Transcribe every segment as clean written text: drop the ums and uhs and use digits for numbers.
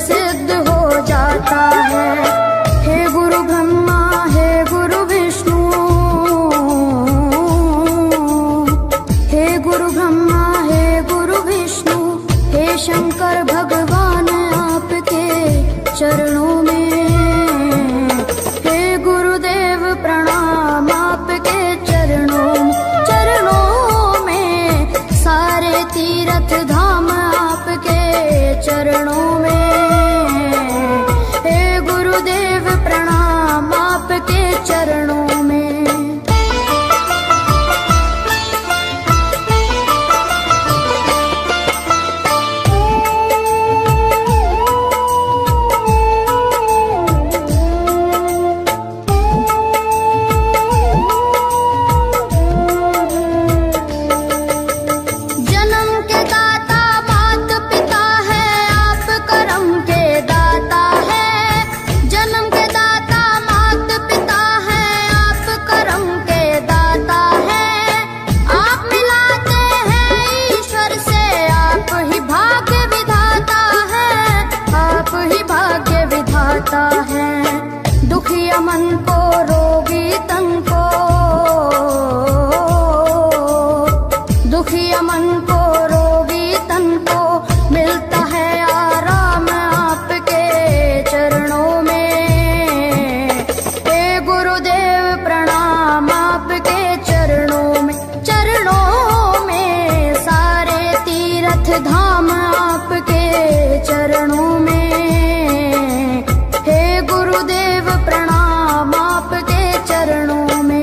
सिद्ध हो जाता है। हे गुरु ब्रह्मा, हे गुरु विष्णु, हे गुरु ब्रह्मा, हे गुरु विष्णु, हे शंकर भगवान आपके चरणों में। हे गुरुदेव प्रणाम आपके चरणों में, सारे तीर्थ धाम आपके चरणों में। हे गुरुदेव प्रणाम आपके चरणों में। दुखिया मन को, रोगी तन को, दुखिया मन को, रोगी तन को मिलता है आराम आपके चरणों में। हे गुरुदेव प्रणाम आपके चरणों में, सारे तीर्थ धाम आपके चरणों में। गुरुदेव प्रणाम आपके चरणों में।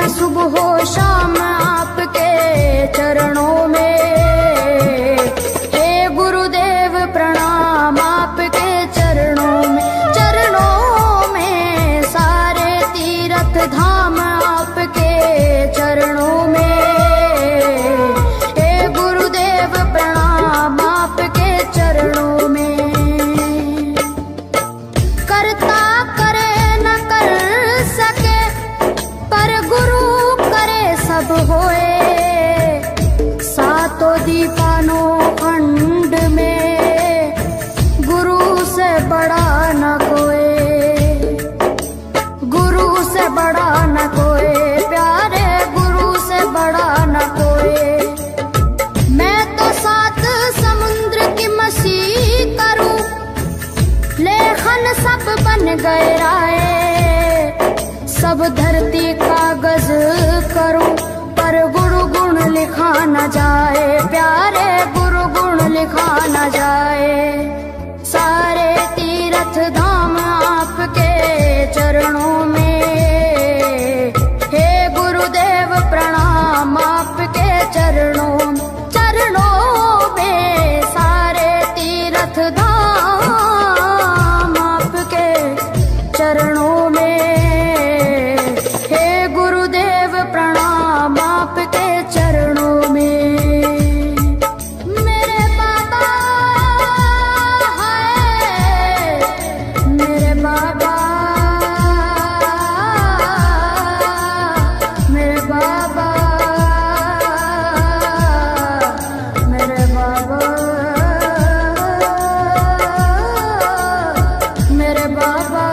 सुबह हो शाम आपके चरणों में। हे गुरुदेव प्रणाम आपके चरणों में, सारे तीर्थ धाम आपके चरणों में। हे गुरुदेव प्रणाम आपके चरणों में। करता करे न कर सके, पर गुरु सब होए। सातों दीपानों खंड में गुरु से बड़ा न कोई, गुरु से बड़ा न कोई, प्यारे गुरु से बड़ा न कोई। मैं तो 7 समुद्र की मसीह करूं, लेखन सब बन गए राय। सब धरती कागज करूं, पर गुरु गुण लिखा न जाए, प्यारे गुरु गुण लिखा न जाए। सारे तीर्थ धाम आपके चरणों में। हे गुरुदेव प्रणाम आपके चरणों में, सारे तीर्थ धाम आपके चरणों में। प्रणाम आपके चरणों में। मेरे बाबा है, मेरे बाबा, मेरे बाबा, मेरे बाबा, मेरे बाबा।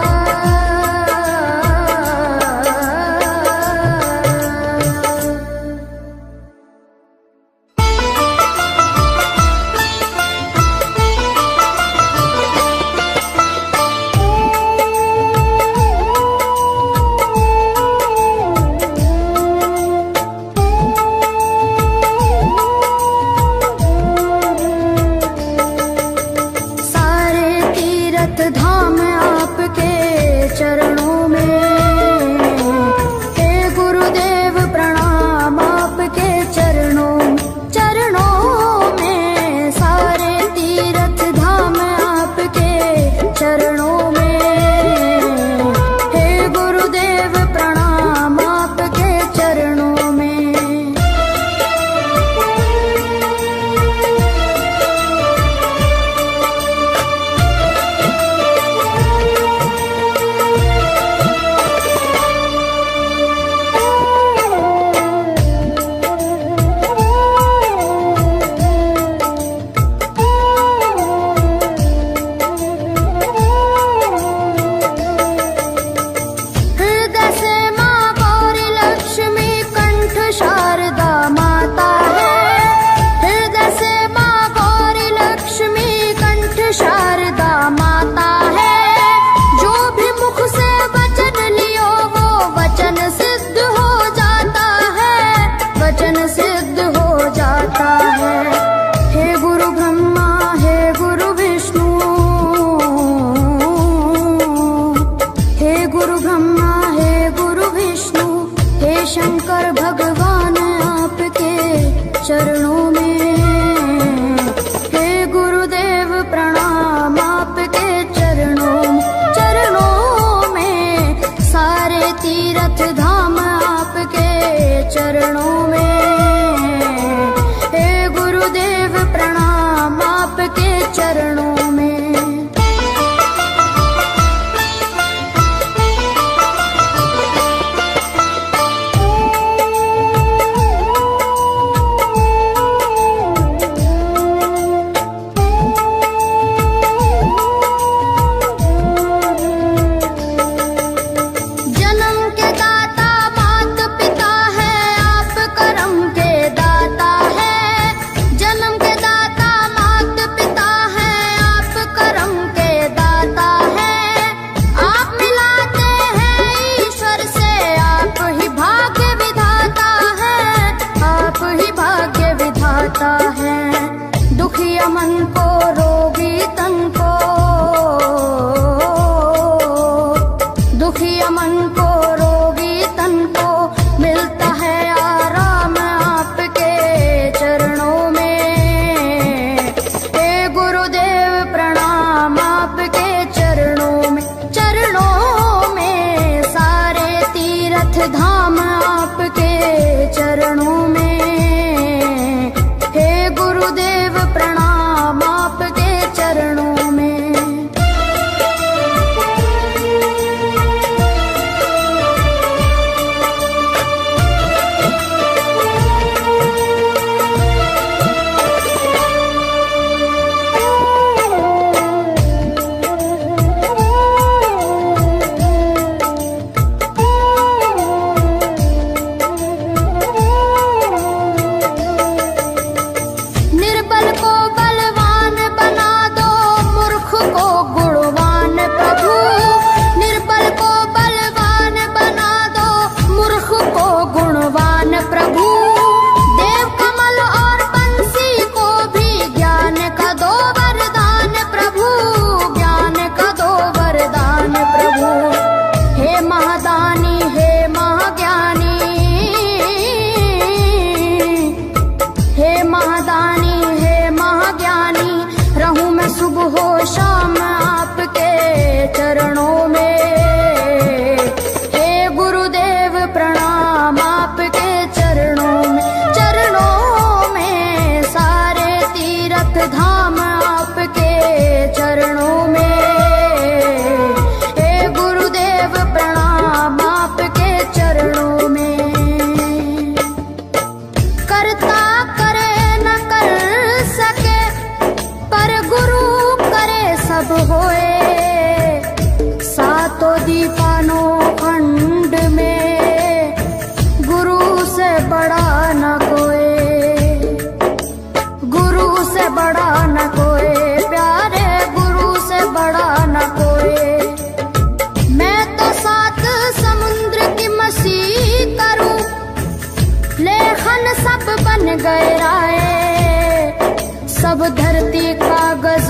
सब धरती कागज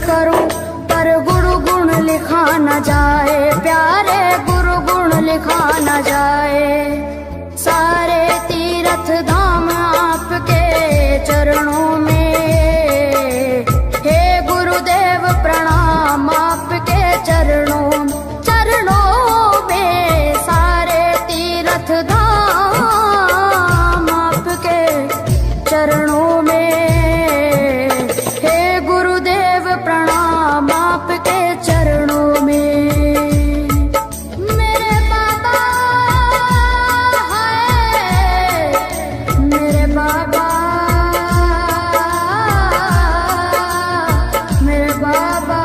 करूं पर गुरु गुण लिखा न जाए, प्यारे गुरु गुण लिखा न जाए। सारे तीर्थ धाम आपके चरणों में, हे गुरुदेव प्रणाम आपके चरणों में। सारे तीर्थ धाम आपके चरणों में, हे गुरुदेव प्रणाम आपके चरणों में। मेरे बाबा है, मेरे बाबा, मेरे बाबा,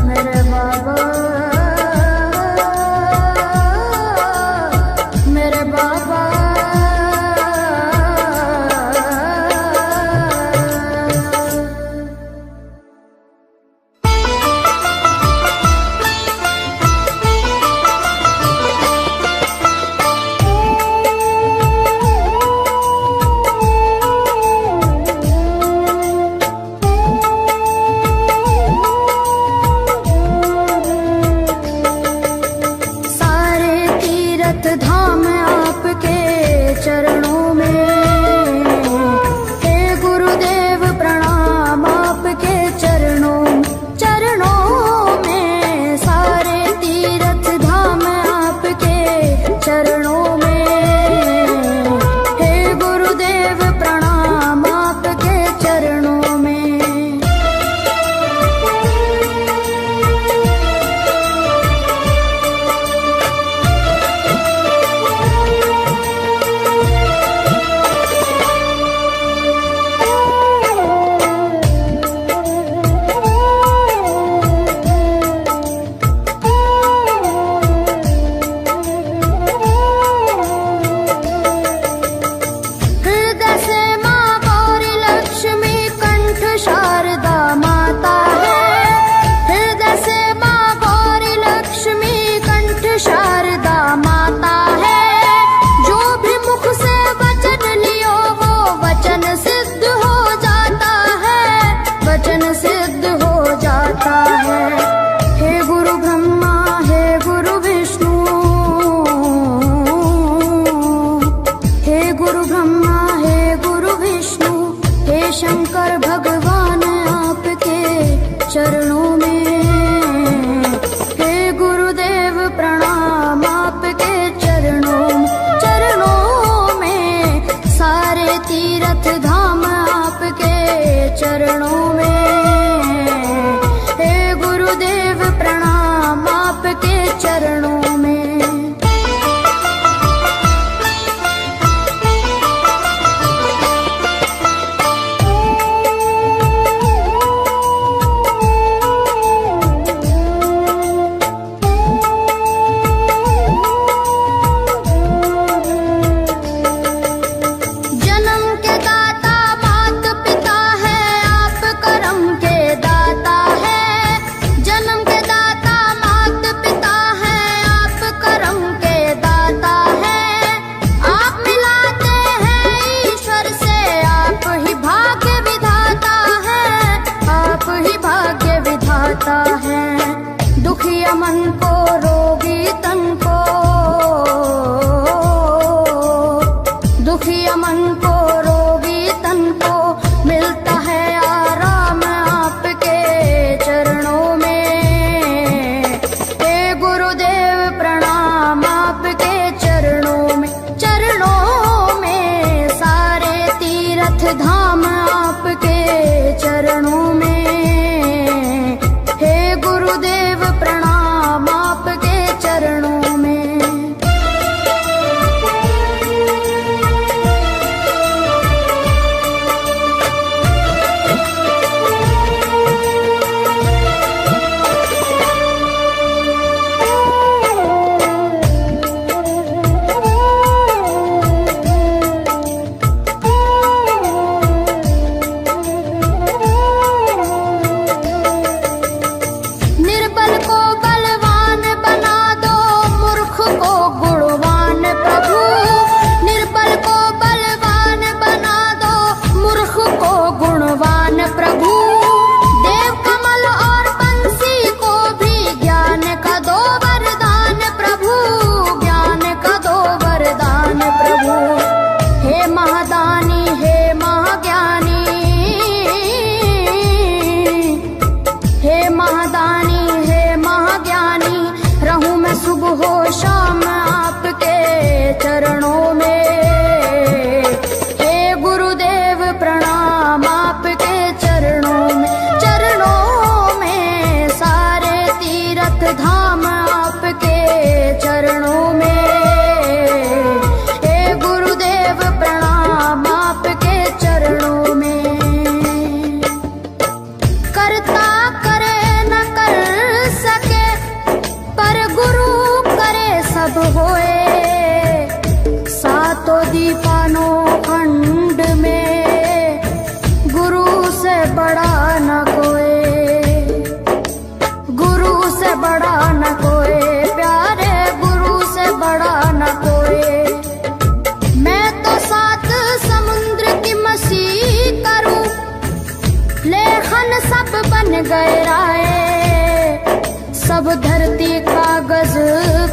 मेरे बाबा, मेरे बाबा। सारे तीर्थ धाम आपके चरणों में, हे गुरुदेव प्रणाम आपके चरणों में। सारे तीर्थ धाम आपके चरणों में, हे गुरुदेव प्रणाम आपके चरणों में। हृदय से माँ गौरी लक्ष्मी कंठ शारदा माता है। हृदय से माँ गौरी लक्ष्मी कंठ शारदा माता है। जो भी मुख से वचन लियो वो वचन सिद्ध हो जाता है, वचन सिद्ध हो जाता है। हे गुरु ब्रह्मा, हे गुरु विष्णु, हे गुरु ब्रह्मा, हे गुरु विष्णु, हे शंकर भगवान आपके चरणों में, हे गुरुदेव प्रणाम आपके चरणों में। सारे तीर्थ धाम आपके चरणों में, हे गुरुदेव प्रणाम आपके चरणों में। जन्म के दाता मात पिता है, आप करम के दाता है। जन्म के दाता मात पिता है, आप करम के दाता है। आप मिलाते हैं ईश्वर से, आप ही भाग्य विधाता है, आप ही भाग्य विधाता है। दुखिया मन को, रोगी तन को, दुखिया मन को, रोगी तन को मिलता है आराम आपके चरणों में। हे गुरुदेव प्रणाम आपके चरणों में। सारे तीर्थ धाम आपके चरणों में, हे गुरुदेव प्रणाम आपके चरणों में। दानी हे महाज्ञानी, रहूं मैं सुबह हो शाम आपके चरणों में। हे गुरुदेव प्रणाम आपके चरणों में सारे तीर्थ धाम आपके चरणों में। हे गुरुदेव प्रणाम आपके चरणों में। करता करे न कर सके पर गुरु करे सब होए। सातों दीपानों खंड में गुरु से बड़ा न कोई, गुरु से बड़ा न कोई, प्यारे गुरु से बड़ा न कोई। मैं तो सात समुद्र की मछली करूं, लेखन सब बन गए राय। सब धरती कागज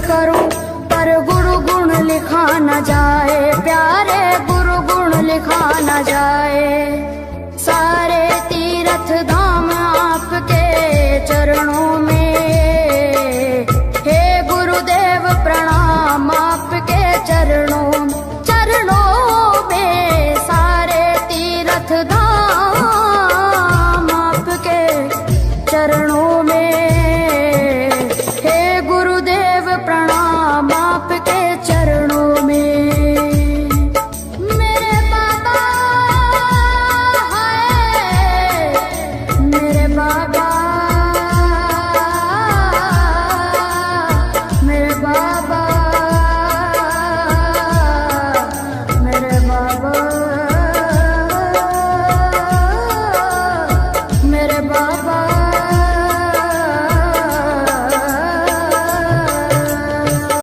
करूं पर गुरु गुण लिखा न जाए, प्यारे गुरु गुण लिखा न जाए।